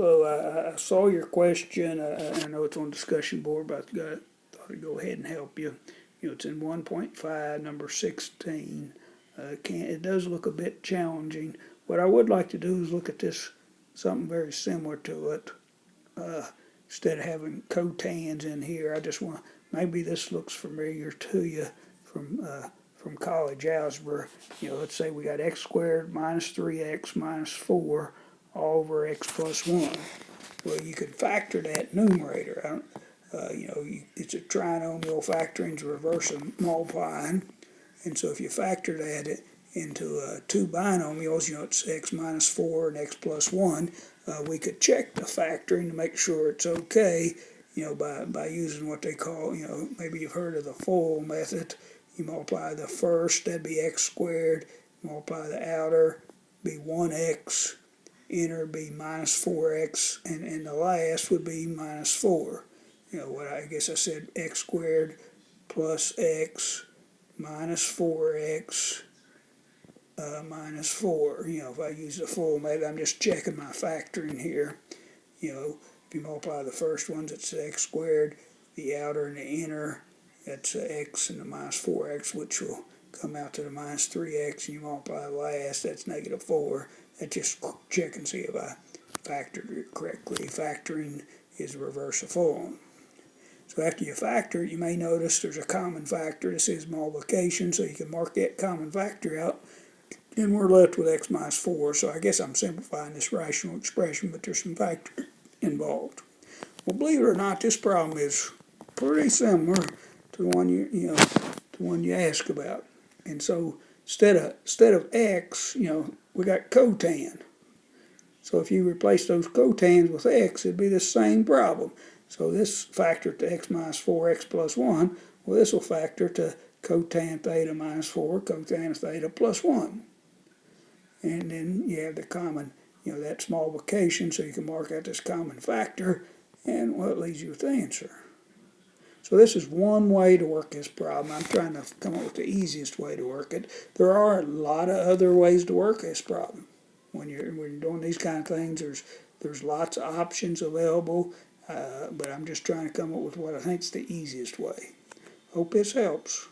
Hello, I saw your question. I know it's on discussion board, but I thought I'd go ahead and help you. It's in 1.5, number 16. It does look a bit challenging. What I would like to do is look at this, something very similar to it. Instead of having cotans in here, I just want, maybe this looks familiar to you from college algebra. Let's say we got x squared minus 3x minus 4 all over x plus 1. Well, you could factor that numerator. It's a trinomial factoring's reverse of multiplying. And so if you factor that into two binomials, it's x minus 4 and x plus 1, we could check the factoring to make sure it's okay, by using what they call, maybe you've heard of the full method. You multiply the first, that'd be x squared, multiply the outer, be 1x, inner be minus 4x, and the last would be minus 4. What I guess I said x squared plus x minus 4x minus 4. If I use the full method, I'm just checking my factoring here. If you multiply the first ones, it's x squared, the outer and the inner, that's x and the minus 4x, which will come out to the minus 3x, and you multiply the last, that's negative 4. That's just check and see if I factored it correctly. Factoring is the reverse of full. So after you factor, you may notice there's a common factor. This is multiplication, so you can mark that common factor out. And we're left with x minus 4. So I guess I'm simplifying this rational expression, but there's some factor involved. Well, believe it or not, this problem is pretty similar to the one you asked about. And so instead of x, we got cotan. So if you replace those cotans with x, it'd be the same problem. So this factor to x minus 4, x plus 1, well, this will factor to cotan theta minus 4, cotan theta plus 1. And then you have the common, that's multiplication, so you can mark out this common factor, and well, it leaves you with the answer. So this is one way to work this problem. I'm trying to come up with the easiest way to work it. There are a lot of other ways to work this problem. When you're doing these kind of things, there's lots of options available, but I'm just trying to come up with what I think is the easiest way. Hope this helps.